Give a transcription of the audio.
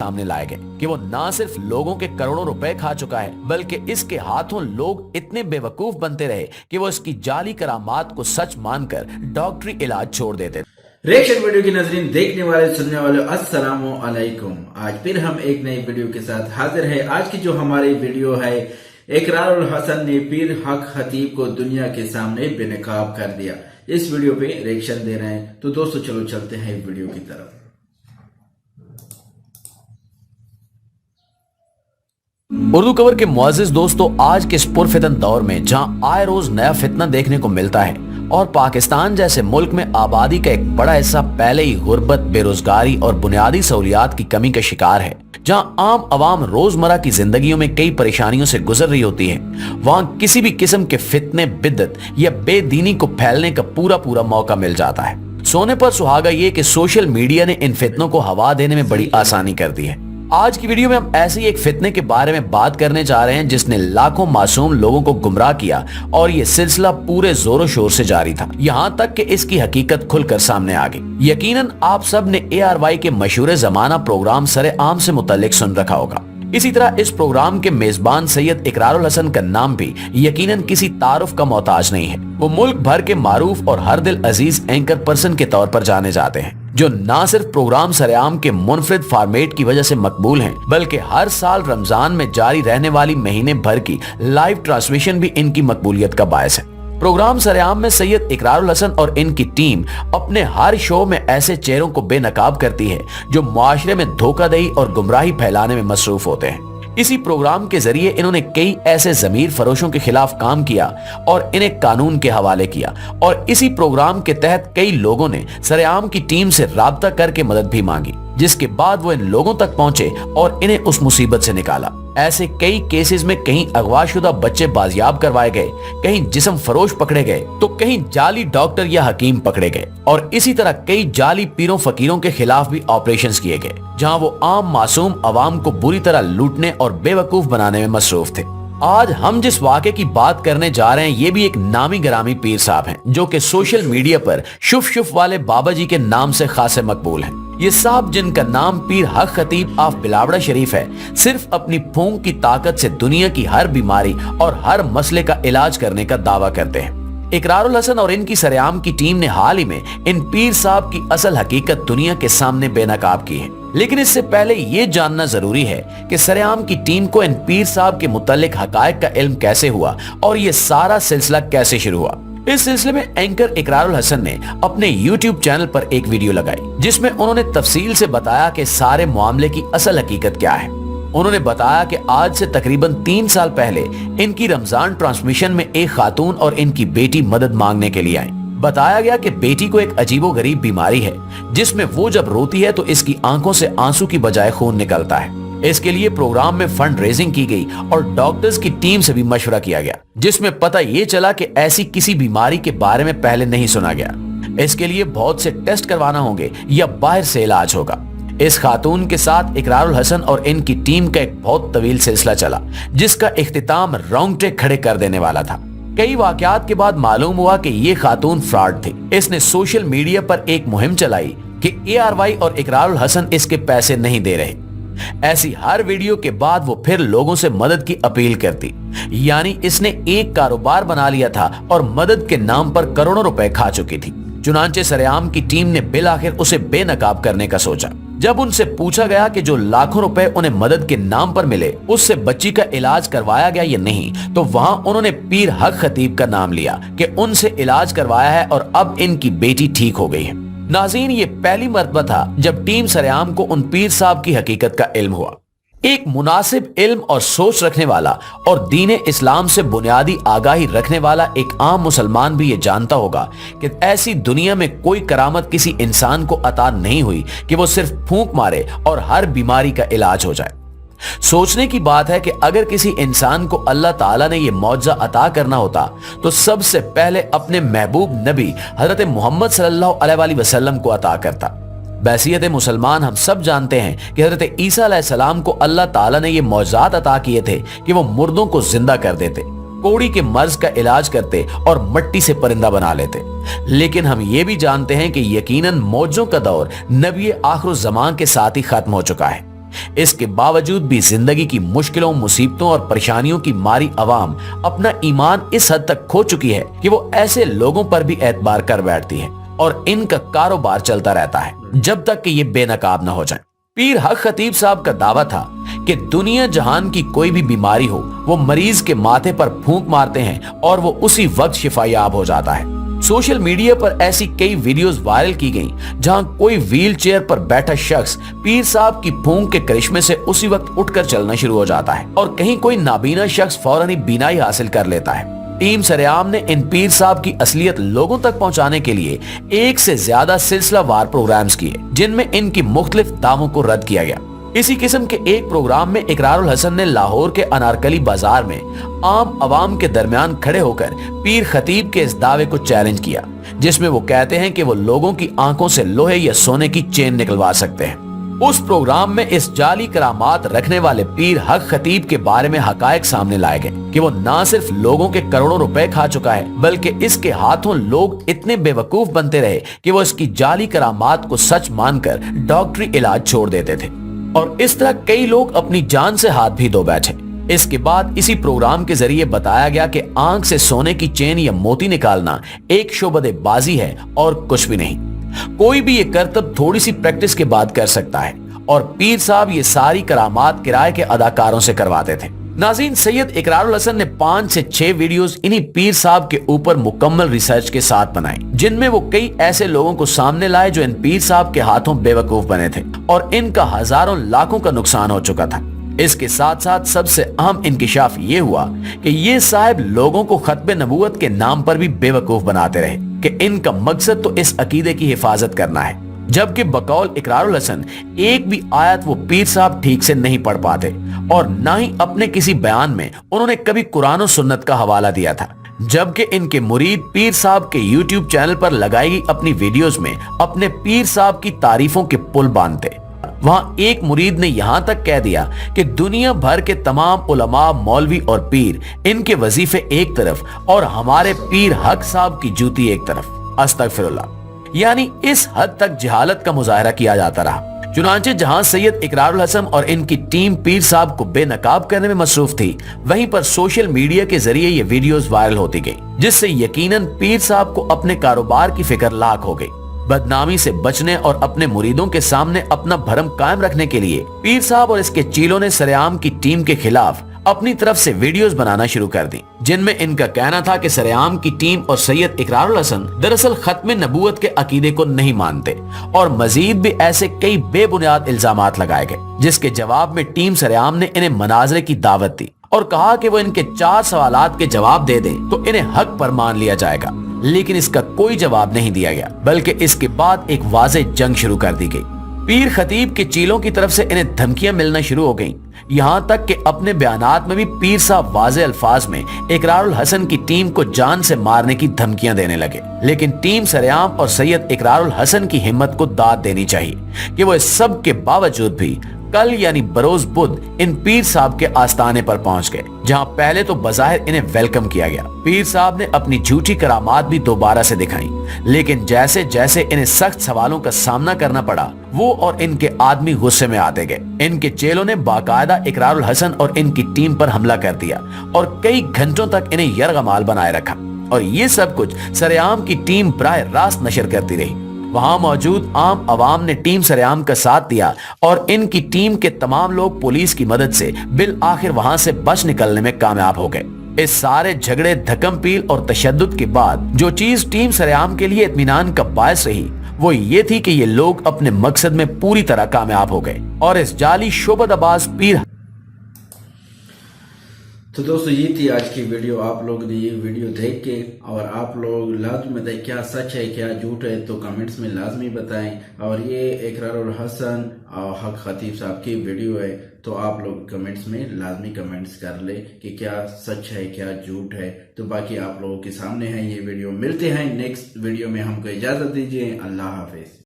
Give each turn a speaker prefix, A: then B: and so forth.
A: सामने लाए गए कि वो न सिर्फ लोगों के करोड़ों रुपए खा चुका है, बल्कि इसके हाथों लोग इतने बेवकूफ बनते रहे कि वो इसकी जाली करामात को सच मानकर डॉक्टरी इलाज छोड़ देते।
B: रिएक्शन वीडियो की नजरीन, देखने वाले सुनने वाले अस्सलामु अलैकुम। आज फिर हम एक नई वीडियो के साथ हाजिर है। आज की जो हमारी वीडियो है, इकरारुल हसन ने पीर हक खतीब को दुनिया के सामने बेनकाब कर दिया। इस वीडियो पे रिएक्शन दे रहे हैं, तो दोस्तों चलो चलते हैं वीडियो की तरफ।
A: उर्दू कवर के मुअज़्ज़िज़ दोस्तों, आज के इस पुरफितन दौर में जहां आए रोज नया फितना देखने को मिलता है और पाकिस्तान जैसे मुल्क में आबादी का एक बड़ा हिस्सा पहले ही गुर्बत, बेरोजगारी और बुनियादी सहूलियात की कमी का शिकार है, जहां आम आवाम रोजमर्रा की जिंदगियों में कई परेशानियों से गुजर रही होती है, वहां किसी भी किस्म के फितने, बिदअत या बेदीनी को फैलने का पूरा मौका मिल जाता है। सोने पर सुहागा ये कि सोशल मीडिया ने इन फितनों को हवा देने में बड़ी आसानी कर दी है। आज की वीडियो में हम ऐसे ही एक फितने के बारे में बात करने जा रहे हैं जिसने लाखों मासूम लोगों को गुमराह किया और ये सिलसिला पूरे जोरों शोर से जारी था, यहाँ तक कि इसकी हकीकत खुलकर सामने आ गई। यकीनन आप सब ने ARY के मशहूर जमाना प्रोग्राम सरे आम से मुतल्लिक सुन रखा होगा। इसी तरह इस प्रोग्राम के मेजबान सैयद इकरारुल हसन का नाम भी यकीनन किसी तारुफ का मोहताज नहीं है। वो मुल्क भर के मारूफ और हर दिल अजीज एंकर पर्सन के तौर पर जाने जाते हैं, जो न सिर्फ प्रोग्राम सरेआम के मुनफरिद फॉर्मेट की वजह से मकबूल हैं, बल्कि हर साल रमजान में जारी रहने वाली महीने भर की लाइव ट्रांसमिशन भी इनकी मकबूलियत का बायस है। प्रोग्राम सरेआम में सैयद इकरारुल हसन और इनकी टीम अपने हर शो में ऐसे चेहरों को बेनकाब करती है जो मुआशरे में धोखाधड़ी और गुमराही फैलाने में मसरूफ होते हैं। इसी प्रोग्राम के जरिए इन्होंने कई ऐसे जमीर फरोशों के खिलाफ काम किया और इन्हें कानून के हवाले किया, और इसी प्रोग्राम के तहत कई लोगों ने सरेआम की टीम से राब्ता करके मदद भी मांगी, जिसके बाद वो इन लोगों तक पहुंचे और इन्हें उस मुसीबत से निकाला। ऐसे कई केसेस में कहीं अगवाशुदा बच्चे बाजियाब करवाए गए, कहीं जिस्म फरोश पकड़े गए, तो कहीं जाली डॉक्टर या हकीम पकड़े गए, और इसी तरह कई जाली पीरों फकीरों के खिलाफ भी ऑपरेशंस किए गए, जहां वो आम मासूम अवाम को बुरी तरह लूटने और बेवकूफ बनाने में मसरूफ थे। आज हम जिस वाक़े की बात करने जा रहे हैं, ये भी एक नामी गरामी पीर साहब हैं, जो कि सोशल मीडिया पर शुफ वाले बाबा जी के नाम से खासे मकबूल हैं। ये साहब, जिनका नाम पीर हक खतीब ऑफ बिलावड़ा शरीफ है, सिर्फ अपनी फूंक की ताकत से दुनिया की हर बीमारी और हर मसले का इलाज करने का दावा करते हैं। इकरारुल हसन और इनकी सरेआम की टीम ने हाल ही में इन पीर साहब की असल हकीकत दुनिया के सामने बेनकाब की है। लेकिन इससे पहले ये जानना जरूरी है कि सरेआम की टीम को इन पीर साहब के मुतालिक हकायक का इल्म कैसे हुआ और ये सारा सिलसिला कैसे शुरू हुआ। इस सिलसिले में एंकर इकरारुल हसन ने अपने YouTube चैनल पर एक वीडियो लगाई, जिसमें उन्होंने तफसील से बताया कि सारे मामले की असल हकीकत क्या है। उन्होंने बताया कि आज से तकरीबन 3 साल पहले इनकी रमजान ट्रांसमिशन में एक खातून और इनकी बेटी मदद मांगने के लिए आई। बताया गया कि बेटी को एक अजीबोगरीब बीमारी है, जिसमें वो जब रोती है तो इसकी आंखों से आंसू की बजाय खून निकलता है। इसके लिए प्रोग्राम में फंड रेजिंग की गई और डॉक्टर्स की टीम से भी मशवरा किया गया, जिसमें पता ये चला कि ऐसी किसी बीमारी के बारे में पहले नहीं सुना गया। इसके लिए बहुत से टेस्ट करवाना होंगे या बाहर से इलाज होगा। इस खातून के साथ इकरारुल हसन और इनकी टीम का एक बहुत तवील सिलसिला चला, जिसका इख्तिताम रोंगटे खड़े कर देने वाला था। कई वाकयात के बाद मालूम हुआ कि ये खातून फ्रॉड थी। इसने सोशल मीडिया पर एक मुहिम चलाई कि ARY और इकरारुल हसन इसके पैसे नहीं दे रहे। ऐसी हर वीडियो के बाद वो फिर लोगों से मदद की अपील करती, यानी इसने एक कारोबार बना लिया था और मदद के नाम पर करोड़ों रुपए खा चुकी थी। चुनांचे सरेआम की टीम ने बिल आखिर उसे बेनकाब करने का सोचा। जब उनसे पूछा गया कि जो लाखों रुपए उन्हें मदद के नाम पर मिले, उससे बच्ची का इलाज करवाया गया या नहीं, तो वहां उन्होंने पीर हक खतीब का नाम लिया कि उनसे इलाज करवाया है और अब इनकी बेटी ठीक हो गई है। नाज़रीन, ये पहली मर्तबा था जब टीम सरेआम को उन पीर साहब की हकीकत का इल्म हुआ। एक मुनासिब इल्म और सोच रखने वाला और दीन इस्लाम से बुनियादी आगाही रखने वाला एक आम मुसलमान भी ये जानता होगा कि ऐसी दुनिया में कोई करामत किसी इंसान को अता नहीं हुई कि वो सिर्फ फूंक मारे और हर बीमारी का इलाज हो जाए। सोचने की बात है कि अगर किसी इंसान को अल्लाह ताला ने ये मौजज़ा अता करना होता तो सबसे पहले अपने महबूब नबी हजरत मोहम्मद सल्लल्लाहु अलैहि वसल्लम को अता करता। बैसियत मुसलमान हम सब जानते हैं कि हजरत ईसा अलैहिस्सलाम को अल्लाह ताला ने ये मौजज़ात अता किए थे कि वो मुर्दों को जिंदा कर देते, कोड़ी के मर्ज का इलाज करते और मट्टी से परिंदा बना लेते। लेकिन हम ये भी जानते हैं कि यकीनन मौजों का दौर नबी आखिर ज़मान के साथ ही खत्म हो चुका है। इसके बावजूद भी जिंदगी की मुश्किलों, मुसीबतों और परेशानियों की मारी अवाम अपना ईमान इस हद तक खो चुकी है कि वो ऐसे लोगों पर भी एतबार कर बैठती है और इनका कारोबार चलता रहता है जब तक कि ये बेनकाब न हो जाए। पीर हक खतीब साहब का दावा था कि दुनिया जहान की कोई भी बीमारी हो, वो मरीज के माथे पर फूंक मारते हैं और वो उसी वक्त शिफायाब हो जाता है। सोशल मीडिया पर ऐसी कई वीडियोस वायरल की गईं, जहां कोई व्हील चेयर पर बैठा शख्स पीर साहब की फूंक के करिश्मे से उसी वक्त उठकर चलना शुरू हो जाता है और कहीं कोई नाबीना शख्स फौरन ही बीनाई हासिल कर लेता है। टीम सरेआम ने इन पीर साहब की असलियत लोगों तक पहुंचाने के लिए एक से ज्यादा सिलसिलावार प्रोग्राम्स किए, जिनमें इनकी मुख्तलिफ दावों को रद्द किया गया। इसी किस्म के एक प्रोग्राम में इकरारुल हसन ने लाहौर के अनारकली बाजार में आम आवाम के दरमियान खड़े होकर पीर खतीब के इस दावे को चैलेंज किया, जिसमें वो कहते हैं कि वो लोगों की आंखों से लोहे या सोने की चेन निकलवा सकते हैं। उस प्रोग्राम में इस जाली करामात रखने वाले पीर हक खतीब के बारे में हकायक सामने लाए गए कि वो न सिर्फ लोगों के करोड़ों रुपए खा चुका है, बल्कि इसके हाथों लोग इतने बेवकूफ बनते रहे कि वो इसकी जाली करामात को सच मानकर डॉक्टरी इलाज छोड़ देते थे और इस तरह कई लोग अपनी जान से हाथ भी धो बैठे। इसके बाद इसी प्रोग्राम के जरिए बताया गया कि आंख से सोने की चेन या मोती निकालना एक शोबदेबाजी है और कुछ भी नहीं। कोई भी ये करतब थोड़ी सी प्रैक्टिस के बाद कर सकता है और पीर साहब ये सारी करामात किराए के अदाकारों से करवाते थे। नाज़रीन, सैयद इकरारुल हसन ने 5 से 6 वीडियोस इन्हीं पीर साहब के ऊपर मुकम्मल रिसर्च के साथ बनाए, जिनमें वो कई ऐसे लोगों को सामने लाए जो इन पीर साहब के हाथों बेवकूफ बने थे और इनका हजारों लाखों का नुकसान हो चुका था। इसके साथ साथ सबसे अहम इंकिशाफ ये हुआ कि ये साहब लोगों को खत्मे नबूवत के नाम पर भी बेवकूफ बनाते रहे कि इनका मकसद तो इस अकीदे की हिफाजत करना है, जबकि बकौल इकरारुल हसन एक भी आयत वो पीर साहब ठीक से नहीं पढ़ पाते और ना ही अपने किसी बयान में उन्होंने कभी कुरान और सुन्नत का हवाला दिया था। जबकि इनके मुरीद पीर साहब के YouTube चैनल पर लगाई गई अपनी वीडियोस में अपने पीर साहब की तारीफों के पुल बांधते। वहां एक मुरीद ने यहां तक कह दिया कि दुनिया भर के तमाम उलमा, मौलवी और पीर, इनके वजीफे एक तरफ और हमारे पीर हक साहब की जूती एक तरफ। अस्तगफिरुल्लाह। यानी इस हद तक जहालत का मुजाहरा किया जाता रहा। चुनांचे जहां सैयद इकरारुल हसन और इनकी टीम पीर साहब को बेनकाब करने में मसरूफ थी, वहीं पर सोशल मीडिया के जरिए ये वीडियोस वायरल होती गई, जिससे यकीनन पीर साहब को अपने कारोबार की फिक्र लाख हो गई। बदनामी से बचने और अपने मुरीदों के सामने अपना भरम कायम रखने के लिए पीर साहब और इसके चीलों ने सरेआम की टीम के खिलाफ अपनी तरफ से वीडियोस बनाना शुरू कर दी, जिनमें इनका कहना था कि सरेआम की टीम और सैयद इकरारुल हसन दरअसल खत्मे नबूवत के अकीदे को नहीं मानते और मजीद भी ऐसे कई बेबुनियाद इल्जामात लगाए गए, जिसके जवाब में टीम सरेआम ने इन्हें मनाजरे की दावत दी और कहा कि वो इनके 4 सवालात के जवाब दे दें तो इन्हें हक पर मान लिया जाएगा। लेकिन इसका कोई जवाब नहीं दिया गया, बल्कि इसके बाद एक वाज़ेह जंग शुरू कर दी गई। पीर खतीब के चीलों की तरफ से इन्हें धमकियां मिलना शुरू हो गईं, यहाँ तक कि अपने बयानात में भी पीर साहब वाज़ेह अल्फाज में इकरारुल हसन की टीम को जान से मारने की धमकियां देने लगे। लेकिन टीम सरेआम और सैयद इकरारुल हसन की हिम्मत को दाद देनी चाहिए कि वो इस सब के बावजूद भी कल यानी बरोज बुध इन पीर साहब के आस्थाने पर पहुंच गए, जहां पहले तो बज़ाहिर इन्हें वेलकम किया गया। पीर साहब ने अपनी झूठी करामात भी दोबारा से दिखाई, लेकिन जैसे जैसे इन्हें सख्त सवालों का सामना करना पड़ा, वो और इनके आदमी गुस्से में आते गए। इनके चेलों ने बाकायदा इकरारुल हसन और इनकी टीम पर हमला कर दिया और कई घंटों तक इन्हें यरगमाल बनाए रखा और ये सब कुछ सरेआम की टीम बराह रास्त नशर करती रही। वहां मौजूद आम आवाम ने टीम सरेआम का साथ दिया और इनकी टीम के तमाम लोग पुलिस की मदद से बिल आखिर वहां से बच निकलने में कामयाब हो गए। इस सारे झगड़े, धक्कम पील और तशद्दुद के बाद जो चीज टीम सरेआम के लिए इत्मीनान का बायस रही, वो ये थी कि ये लोग अपने मकसद में पूरी तरह कामयाब हो गए और इस जाली शोबदबाज पीर।
B: तो दोस्तों, ये थी आज की वीडियो। आप लोग ने ये वीडियो देख के और आप लोग लाजमी बताएं क्या सच है क्या झूठ है, तो कमेंट्स में लाजमी बताएं। और ये इकरारुल हसन और हक खतीब साहब की वीडियो है, तो आप लोग कमेंट्स में लाजमी कमेंट्स कर ले कि क्या सच है क्या झूठ है। तो बाकी आप लोगों के सामने है ये वीडियो। मिलते हैं नेक्स्ट वीडियो में, हमको इजाजत दीजिए। अल्लाह हाफिज।